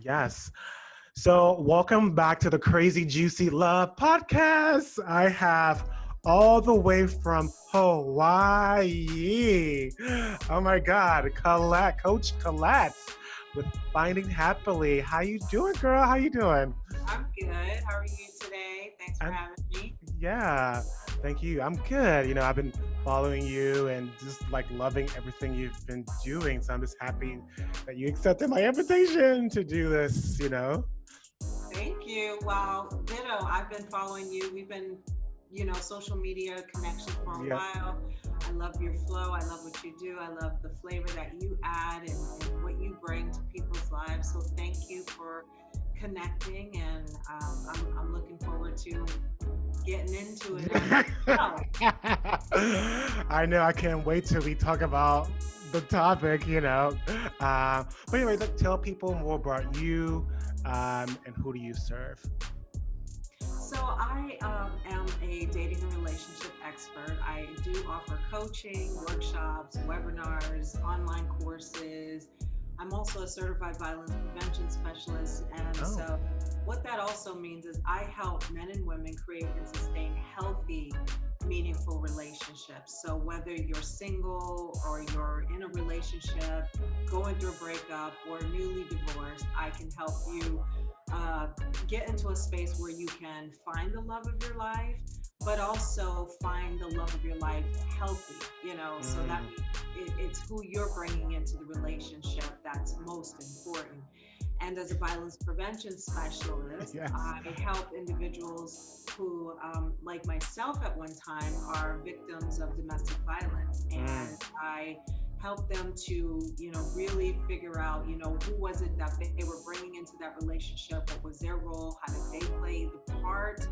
Yes. So, welcome back to the Crazy Juicy Love podcast. I have all the way from Hawaii. Oh my God, Collette, Coach Collette with Finding Happily. How you doing, girl? How you doing? I'm good. How are you today? Thanks for I'm having me. yeah. Thank you. I'm good. I've been following you and just like loving everything you've been doing. So I'm just happy that you accepted my invitation to do this. Thank you. Well, ditto. I've been following you. We've been, social media connection for a Yeah. while. I love your flow. I love what you do. I love the flavor that you add and what you bring to people's lives. So thank you for connecting, and I'm looking forward to getting into it as well. I know. I can't wait till we talk about the topic. But anyway, tell people more about you and who do you serve? So I am a dating and relationship expert. I do offer coaching, workshops, webinars, online courses. I'm also a certified violence prevention specialist. And Oh. so what that also means is I help men and women create and sustain healthy, meaningful relationships. So whether you're single or you're in a relationship, going through a breakup, or newly divorced, I can help you uh, get into a space where you can find the love of your life, but also find the love of your life healthy, so that Mm. means it's who you're bringing into the relationship that's most important. And as a violence prevention specialist, Yes. I help individuals who, like myself at one time, are victims of domestic violence. Mm. And I help them to, really figure out, who was it that they were bringing into that relationship? What was their role? How did they play the part?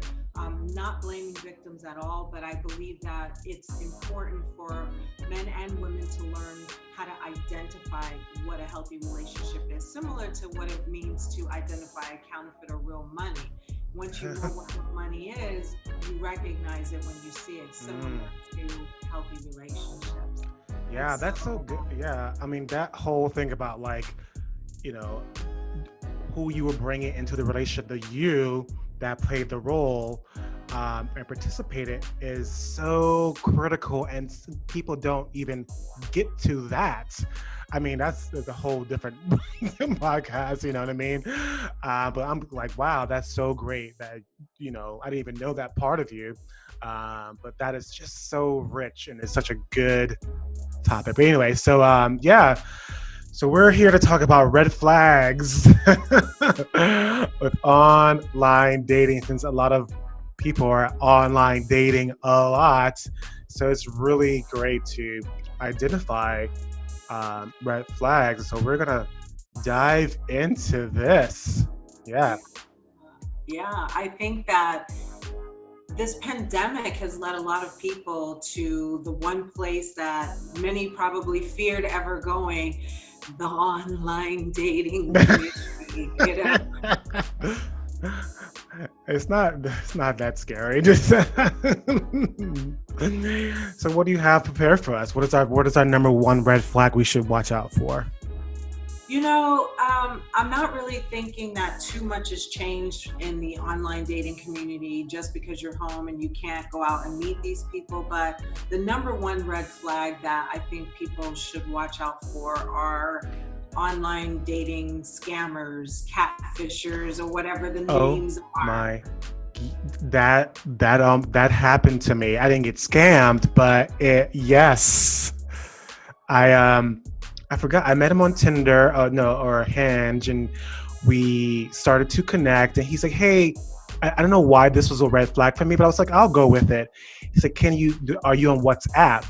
Not blaming victims at all, but I believe that it's important for men and women to learn how to identify what a healthy relationship is, similar to what it means to identify a counterfeit or real money. Once you know what money is, you recognize it when you see it, similar Mm. to healthy relationships. And Yeah, that's so so, good. Yeah, I mean that whole thing about you know, who you were bringing into the relationship, the you that played the role and participated is so critical, and people don't even get to that. I mean, that's a whole different podcast, you know what I mean? But I'm like, wow, that's so great that, I didn't even know that part of you. But that is just so rich and it's such a good topic. But anyway, so yeah, so we're here to talk about red flags with online dating, since a lot of people are online dating a lot. So it's really great to identify red flags. So we're gonna dive into this. Yeah. yeah, yeah, I think that this pandemic has led a lot of people to the one place that many probably feared ever going, the online dating community, it's not that scary. Just so what do you have prepared for us? What is our number one red flag we should watch out for? I'm not really thinking that too much has changed in the online dating community just because you're home and you can't go out and meet these people. But the number one red flag that I think people should watch out for are online dating scammers, catfishers, or whatever the Oh names are. my, that happened to me. I didn't get scammed, but yes, I I forgot. I met him on Tinder, no, or Hinge, and we started to connect. And he's like, "Hey, I don't know why this was a red flag for me, but I was like, I'll go with it." He's like, Are you on WhatsApp?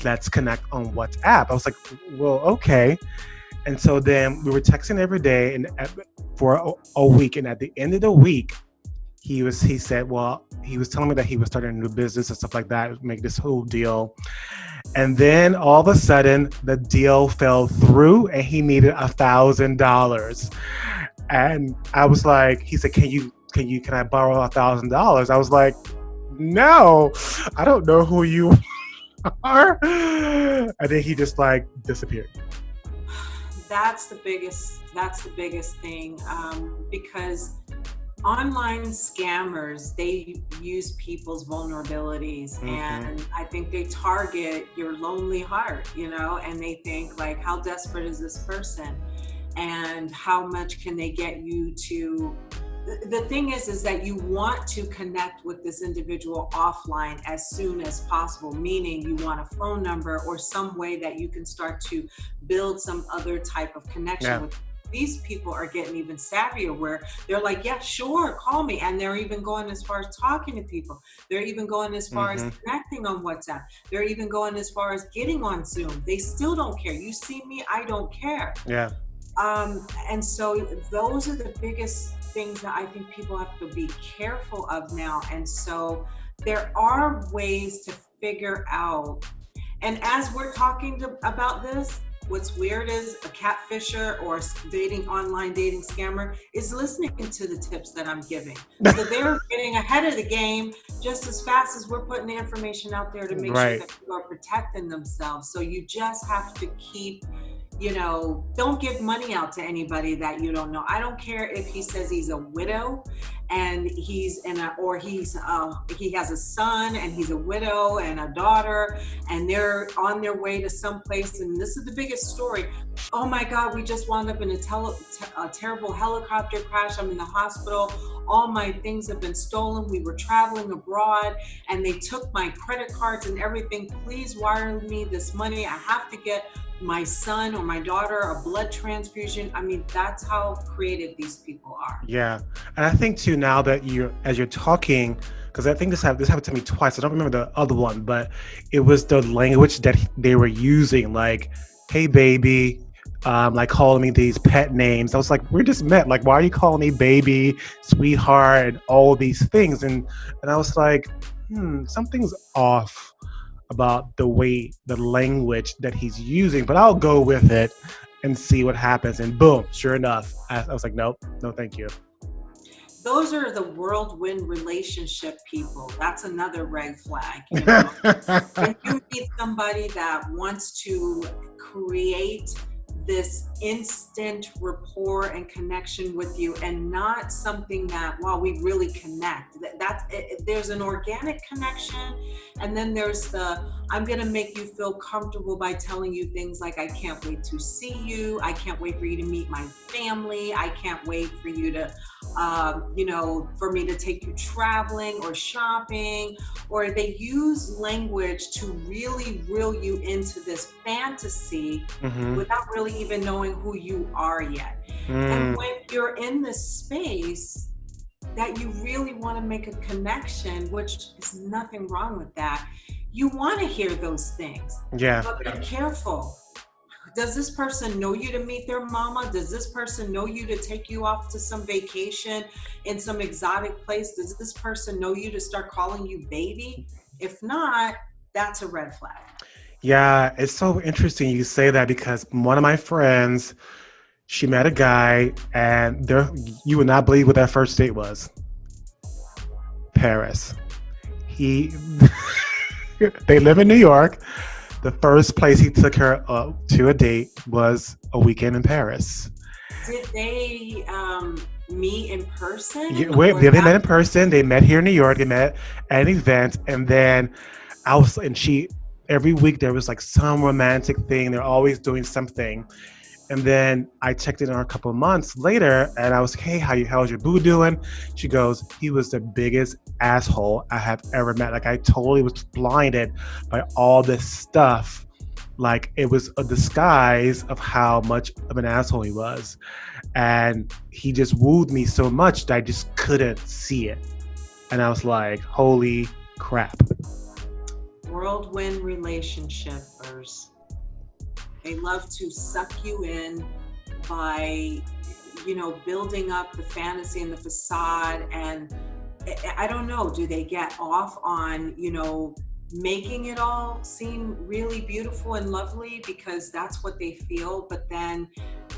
Let's connect on WhatsApp. I was like, well, okay. And so then we were texting every day and for a week. And at the end of the week, he said, well, he was telling me that he was starting a new business and stuff like that, make this whole deal. And then all of a sudden the deal fell through and he needed $1,000. And I was like, he said, can I borrow $1,000? I was like, no, I don't know who you are. And then he just like disappeared. that's the biggest thing, because online scammers, they use people's vulnerabilities, Hmm. and I think they target your lonely heart, and they think like, how desperate is this person, and how much can they get you to. The thing is that you want to connect with this individual offline as soon as possible, meaning you want a phone number or some way that you can start to build some other type of connection Yeah. with. These people are getting even savvier, where they're like, yeah, sure, call me. And they're even going as far as talking to people. They're even going as far as Hmm. connecting on WhatsApp. They're even going as far as getting on Zoom. They still don't care. You see me, I don't care. Yeah. And so those are the biggest things that I think people have to be careful of now. And so there are ways to figure out. And as we're talking about this, what's weird is a catfisher or a online dating scammer is listening to the tips that I'm giving. So they're getting ahead of the game just as fast as we're putting the information out there to make sure Right. that people are protecting themselves. So you just have to keep, don't give money out to anybody that you don't know. I don't care if he says he's a widow and he has a son and he's a widow and a daughter, and they're on their way to someplace. And this is the biggest story. Oh my God, we just wound up in a terrible helicopter crash. I'm in the hospital. All my things have been stolen. We were traveling abroad and they took my credit cards and everything. Please wire me this money. I have to get my son or my daughter a blood transfusion. I mean, that's how creative these people are. Yeah, and I think too now that as you're talking, because I think this happened to me twice. I don't remember the other one, but it was the language that they were using, like "Hey baby," like calling me these pet names. I was like, "We're just met. Like, why are you calling me baby, sweetheart, and all these things?" And I was like, something's off about the language that he's using, but I'll go with it and see what happens. And boom, sure enough, I was like, nope, no, thank you. Those are the whirlwind relationship people. That's another red flag, When you meet somebody that wants to create this instant rapport and connection with you, and not something that, well, we really connect. There's an organic connection, and then there's the, I'm going to make you feel comfortable by telling you things like, I can't wait to see you, I can't wait for you to meet my family, I can't wait for you to for me to take you traveling or shopping. Or they use language to really reel you into this fantasy Hmm. without really even knowing who you are yet. And Mm, when you're in this space that you really want to make a connection, which is nothing wrong with that, you want to hear those things. yeah. But be careful. Does this person know you to meet their mama? Does this person know you to take you off to some vacation in some exotic place? Does this person know you to start calling you baby? If not, that's a red flag. Yeah, it's so interesting you say that because one of my friends, she met a guy, and you would not believe what that first date was. Paris. He, they live in New York. The first place he took her to a date was a weekend in Paris. Did they meet in person, Yeah, wait, or they met that? in person. They met here in New York. They met at an event, and then and she every week there was like some romantic thing. They're always doing something. And then I checked in on her a couple of months later, and I was like, "Hey, how's your boo doing?" She goes, "He was the biggest asshole I have ever met. Like I totally was blinded by all this stuff. Like it was a disguise of how much of an asshole he was, and he just wooed me so much that I just couldn't see it." And I was like, "Holy crap!" Whirlwind relationshipers. They love to suck you in by, building up the fantasy and the facade. And I don't know, do they get off on, making it all seem really beautiful and lovely because that's what they feel? But then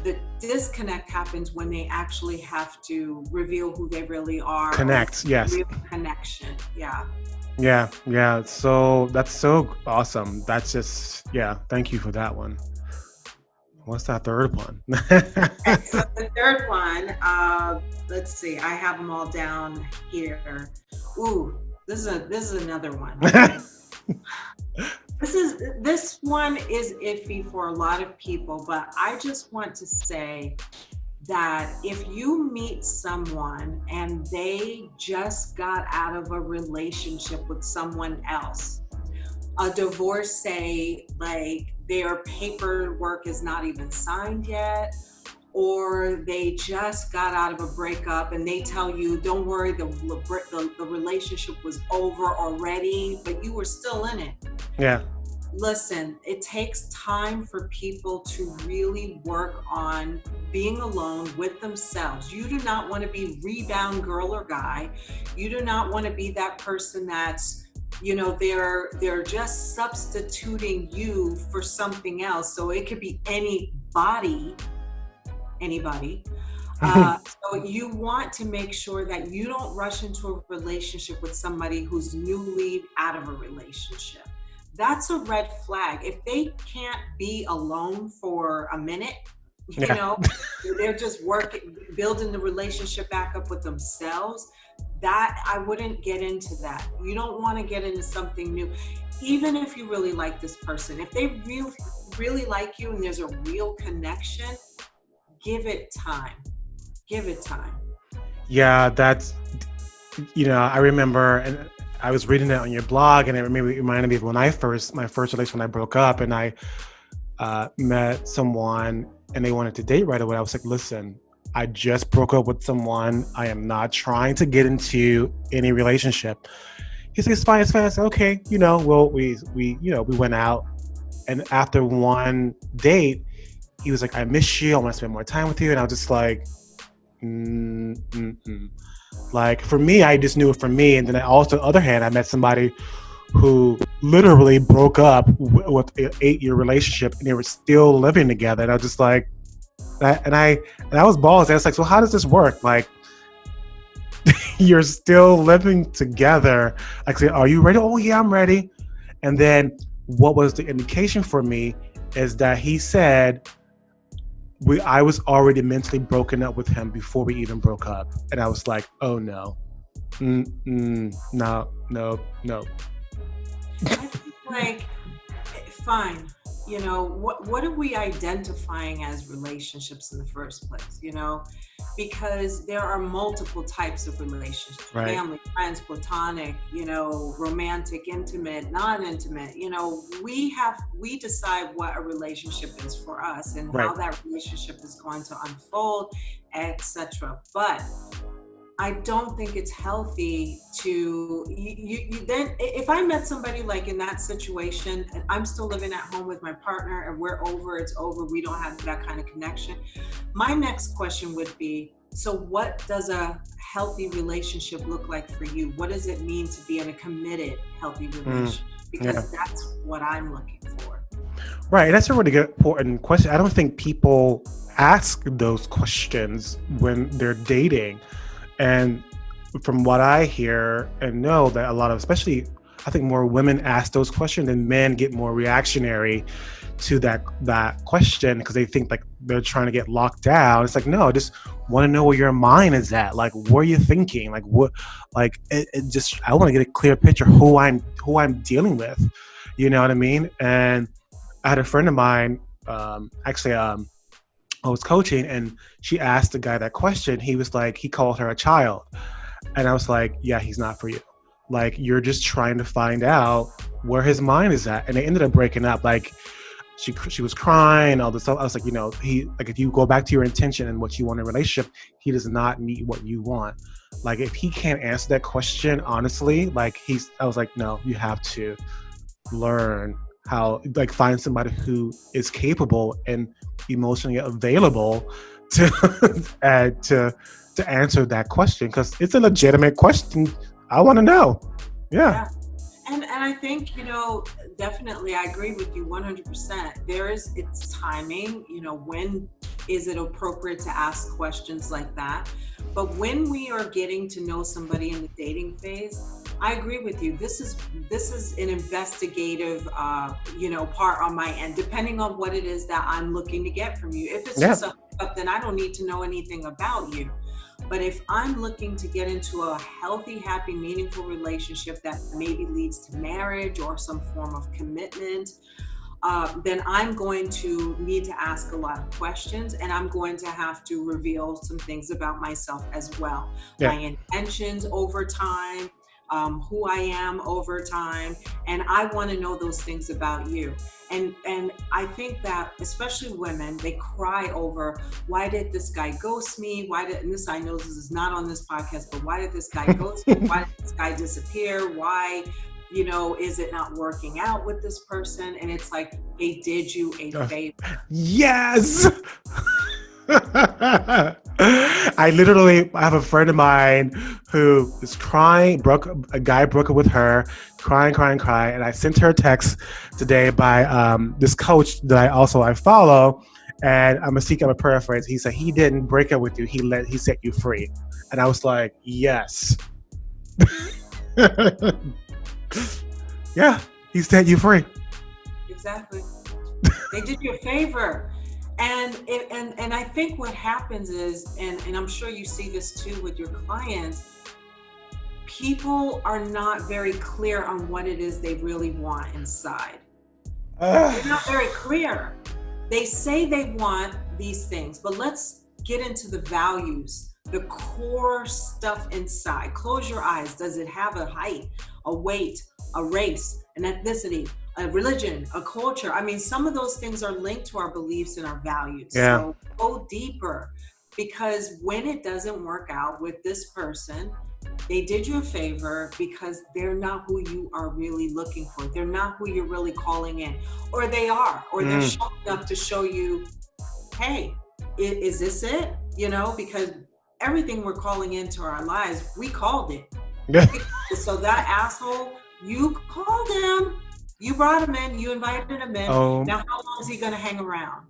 the disconnect happens when they actually have to reveal who they really are, or Connect, yes. real connection. Yeah. Yeah, yeah. So that's so awesome. That's just, yeah, thank you for that one. What's that third one? Okay, so the third one, let's see, I have them all down here. Ooh, this is another one. Okay. This one is iffy for a lot of people, but I just want to say that if you meet someone and they just got out of a relationship with someone else, a divorce, say, like their paperwork is not even signed yet, or they just got out of a breakup and they tell you, don't worry, the relationship was over already, but you were still in it. Yeah. Listen, it takes time for people to really work on being alone with themselves. You do not want to be rebound girl or guy. You do not want to be that person that's, they're just substituting you for something else. So it could be anybody. So you want to make sure that you don't rush into a relationship with somebody who's newly out of a relationship. That's a red flag. If they can't be alone for a minute, you Yeah. know, they're just working, building the relationship back up with themselves. That I wouldn't get into that. You don't want to get into something new. Even if you really like this person, if they really like you and there's a real connection, give it time. Give it time. Yeah, I remember, and I was reading it on your blog, and it reminded me of my first relation when I broke up, and I met someone, and they wanted to date right away. I was like, listen, I just broke up with someone. I am not trying to get into any relationship. He's like, it's fine, it's fine. I said, okay, well, we went out, and after one date, he was like, I miss you. I want to spend more time with you, and I was just like, mm. Like for me, I just knew it for me, and then I also, on the other hand, I met somebody who literally broke up with an 8-year relationship, and they were still living together. And I was just like, and I was balls. I was like, so how does this work? Like, you're still living together. Like, say, are you ready? Oh yeah, I'm ready. And then what was the indication for me is that he said I was already mentally broken up with him before we even broke up, and I was like, oh no, no, no, no. I think like fine. What are we identifying as relationships in the first place? Because there are multiple types of relationships: Right, family, friends, platonic, romantic, intimate, non-intimate. We decide what a relationship is for us and right. how that relationship is going to unfold, etc. But I don't think it's healthy to you then if I met somebody like in that situation and I'm still living at home with my partner and we're over, it's over, we don't have that kind of connection. My next question would be, so what does a healthy relationship look like for you? What does it mean to be in a committed, healthy relationship? Yeah. Because that's what I'm looking for. Right. That's a really good important question. I don't think people ask those questions when they're dating. And from what I hear and know, that a lot of, especially, I think more women ask those questions and men get more reactionary to that question because they think like they're trying to get locked down. It's like, no, I just want to know where your mind is at. Like, what are you thinking? Like, what? Like, it just, I want to get a clear picture who I'm dealing with. You know what I mean? And I had a friend of mine, actually, I was coaching, and she asked the guy that question. He was like, he called her a child. And I was like, yeah, he's not for you. Like, you're just trying to find out where his mind is at. And they ended up breaking up. Like, she was crying, all this stuff. I was like, he, like, if you go back to your intention and what you want in a relationship, he does not meet what you want. Like, if he can't answer that question honestly, like, I was like, no, you have to learn how, like, find somebody who is capable and emotionally available to to answer that question, because it's a legitimate question. I want to know. Yeah. Yeah. And I think, definitely I agree with you 100%. It's timing, when is it appropriate to ask questions like that? But when we are getting to know somebody in the dating phase, I agree with you. This is an investigative, part on my end, depending on what it is that I'm looking to get from you. If it's Yeah. just a hookup, then I don't need to know anything about you. But if I'm looking to get into a healthy, happy, meaningful relationship that maybe leads to marriage or some form of commitment, then I'm going to need to ask a lot of questions, and I'm going to have to reveal some things about myself as well. Yeah. My intentions over time, who I am over time, and I want to know those things about you. And I think that especially women, they cry over, why did this guy ghost me? Why did, and this, I know this is not on this podcast, but why did this guy ghost me? Why did this guy disappear? Why, is it not working out with this person? And it's like, they did you a favor. Yes. I have a friend of mine who is crying, a guy broke up with her, crying, and I sent her a text today by this coach that I follow, and I'm a paraphrase. He said he didn't break up with you, he set you free. And I was like, yes. Yeah, he set you free. Exactly. They did you a favor. And I think what happens is, and I'm sure you see this too with your clients, people are not very clear on what it is they really want inside. They're not very clear. They say they want these things, but let's get into the values, the core stuff inside. Close your eyes. Does it have a height, a weight, a race, an ethnicity, a religion, a culture? I mean, some of those things are linked to our beliefs and our values. Yeah. So go deeper, because when it doesn't work out with this person, they did you a favor because they're not who you are really looking for. They're not who you're really calling in, or they are, or they're showing up to show you, hey, is this it? Because everything we're calling into our lives, we called it. So that asshole, you called him, you brought him in, you invited him in. Now, how long is he going to hang around?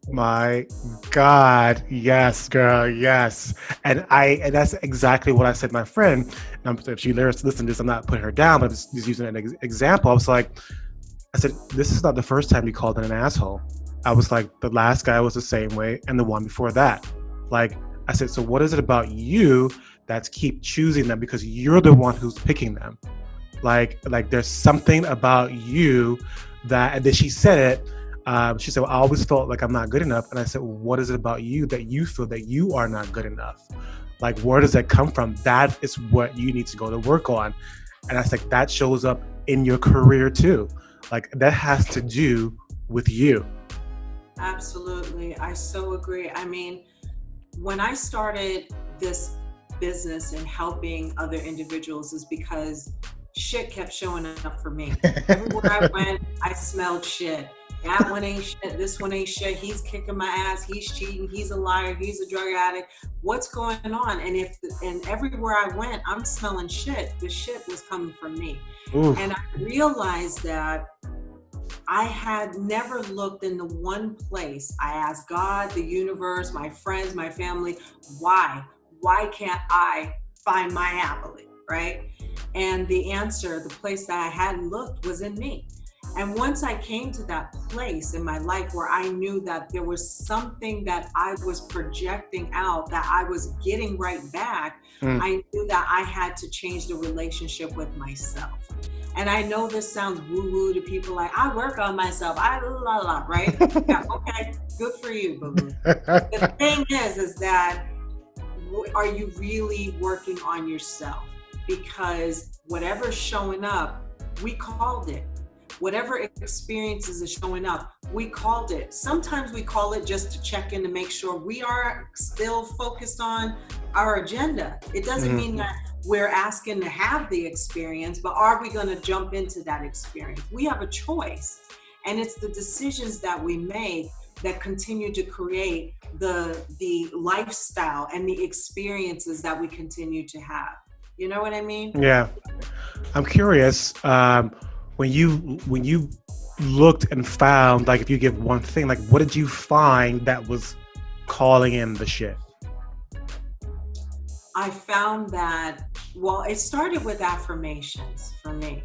My God. Yes, girl. Yes. And that's exactly what I said to my friend. If she listens to this, I'm not putting her down, but I'm just using an example. I said, this is not the first time you called in an asshole. I was like, the last guy was the same way, and the one before that. Like, I said, so what is it about you that's keep choosing them? Because you're the one who's picking them. Like there's something about you that, and then she said it, she said, well, I always felt like I'm not good enough. And I said, well, what is it about you that you feel that you are not good enough? Like, where does that come from? That is what you need to go to work on. And I was like, that shows up in your career too. Like, that has to do with you. Absolutely. I so agree. I mean, when I started this business and helping other individuals is because shit kept showing up for me. Everywhere I went, I smelled shit. That one ain't shit. This one ain't shit. He's kicking my ass. He's cheating. He's a liar. He's a drug addict. What's going on? And everywhere I went, I'm smelling shit. The shit was coming from me. Oof. And I realized that I had never looked in the one place. I asked God, the universe, my friends, my family, why? Why can't I find my happily, right? And the answer, the place that I hadn't looked, was in me. And once I came to that place in my life where I knew that there was something that I was projecting out that I was getting right back, I knew that I had to change the relationship with myself. And I know this sounds woo-woo to people, like, I work on myself, right? Yeah, okay, good for you, boo-boo. The thing is that, are you really working on yourself? Because whatever's showing up, we called it. Whatever experiences is showing up, we called it. Sometimes we call it just to check in to make sure we are still focused on our agenda. It doesn't mean that we're asking to have the experience, but are we going to jump into that experience? We have a choice, and it's the decisions that we make that continue to create the lifestyle and the experiences that we continue to have. You know what I mean? Yeah. I'm curious, when you looked and found, like, if you give one thing, like, what did you find that was calling in the shit? I found that Well, it started with affirmations for me.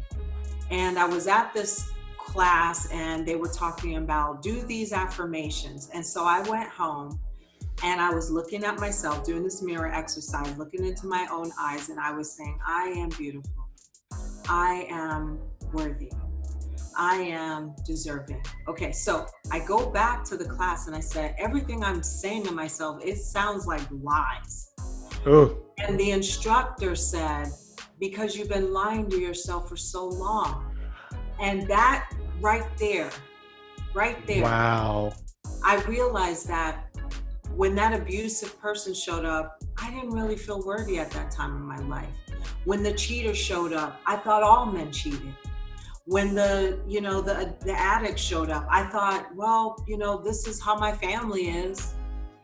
And I was at this class and they were talking about do these affirmations. And so I went home and I was looking at myself, doing this mirror exercise, looking into my own eyes, and I was saying, I am beautiful. I am worthy. I am deserving. Okay, so I go back to the class and I said, everything I'm saying to myself, it sounds like lies. Oh, And the instructor said, because you've been lying to yourself for so long. And that right there, wow. I realized that when that abusive person showed up, I didn't really feel worthy at that time in my life. When the cheater showed up, I thought all men cheated. When the addict showed up, I thought, well, this is how my family is.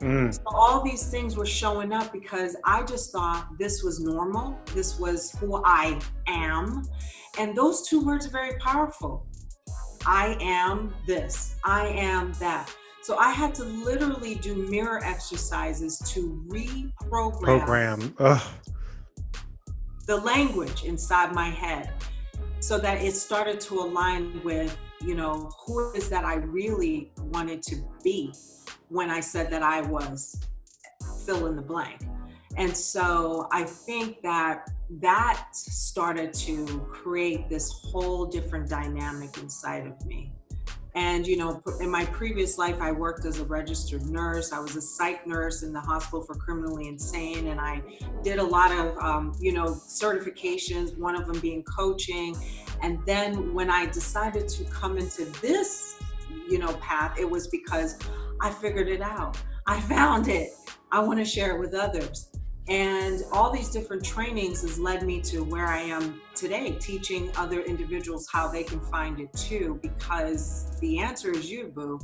Mm, So all these things were showing up because I just thought this was normal. This was who I am. And those two words are very powerful. I am this, I am that. So I had to literally do mirror exercises to reprogram program. Ugh. the language inside my head so that it started to align with, who it is that I really wanted to be when I said that I was fill in the blank. And so I think that started to create this whole different dynamic inside of me. And, in my previous life, I worked as a registered nurse. I was a psych nurse in the hospital for criminally insane. And I did a lot of, certifications, one of them being coaching. And then when I decided to come into this, path, it was because I figured it out. I found it. I want to share it with others. And all these different trainings has led me to where I am today, teaching other individuals how they can find it too, because the answer is you, boo.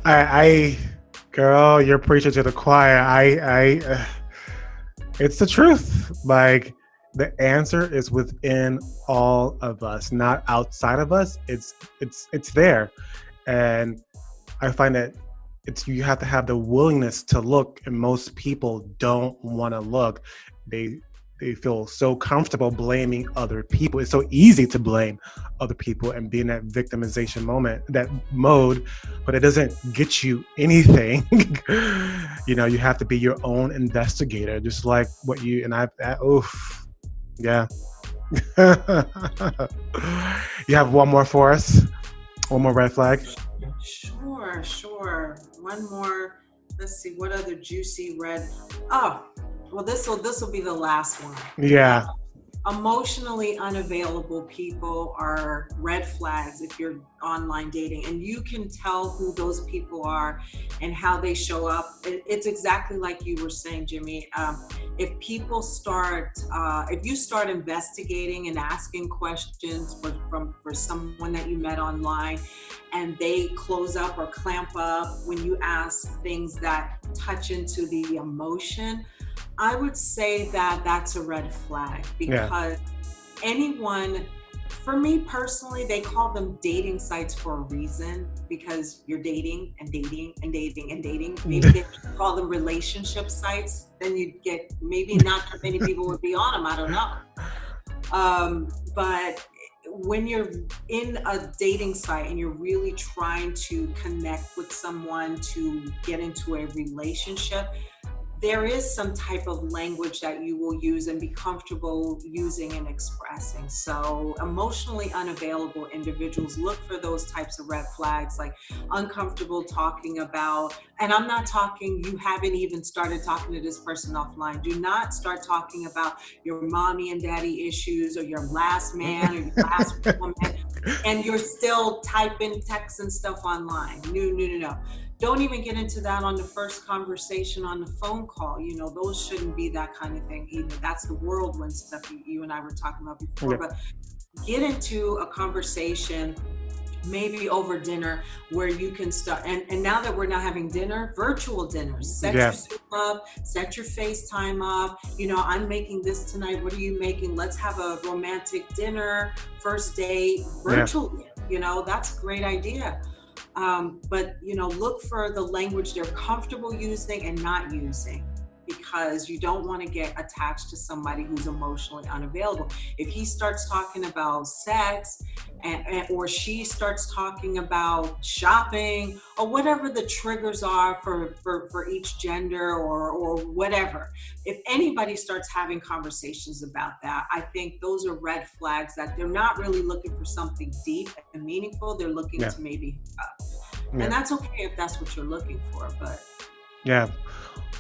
I, girl, you're preaching to the choir. It's the truth. Like, the answer is within all of us, not outside of us. It's there, and I find that you have to have the willingness to look, and most people don't want to look. They feel so comfortable blaming other people. It's so easy to blame other people and be in that victimization mode, but it doesn't get you anything. You have to be your own investigator, just like what you and oof, yeah. You have one more for us? One more red flag? Sure. One more. Let's see, what other juicy red? Oh, well, this will be the last one. Yeah. Emotionally unavailable people are red flags if you're online dating, and you can tell who those people are and how they show up. It's exactly like you were saying, Jimmy. If you start investigating and asking questions for someone that you met online, and they close up or clamp up when you ask things that touch into the emotion, I would say that that's a red flag, because anyone, for me personally, they call them dating sites for a reason, because you're dating and dating and dating and dating. Maybe they call them relationship sites, then you'd get, maybe not that many people would be on them, I don't know. But when you're in a dating site and you're really trying to connect with someone to get into a relationship, there is some type of language that you will use and be comfortable using and expressing. So emotionally unavailable individuals, look for those types of red flags, like uncomfortable talking about, and I'm not talking, you haven't even started talking to this person offline. Do not start talking about your mommy and daddy issues or your last man or your last woman, and you're still typing texts and stuff online. No. Don't even get into that on the first conversation on the phone call. Those shouldn't be that kind of thing either. That's the whirlwind stuff you and I were talking about before. But get into a conversation, maybe over dinner, where you can start. And now that we're not having dinner, virtual dinners. Set your Zoom up, set your FaceTime up. I'm making this tonight. What are you making? Let's have a romantic dinner, first date, virtually. That's a great idea. But look for the language they're comfortable using and not using, because you don't want to get attached to somebody who's emotionally unavailable. If he starts talking about sex or she starts talking about shopping or whatever the triggers are for each gender or whatever, if anybody starts having conversations about that, I think those are red flags that they're not really looking for something deep and meaningful. They're looking Yeah. to maybe Yeah. and that's okay if that's what you're looking for, but Yeah.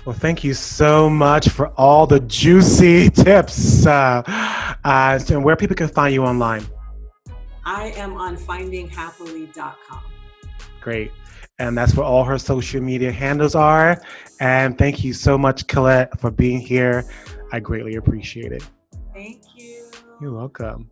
Well, thank you so much for all the juicy tips and where people can find you online. I am on findinghappily.com. Great. And that's where all her social media handles are. And thank you so much, Collette, for being here. I greatly appreciate it. Thank you. You're welcome.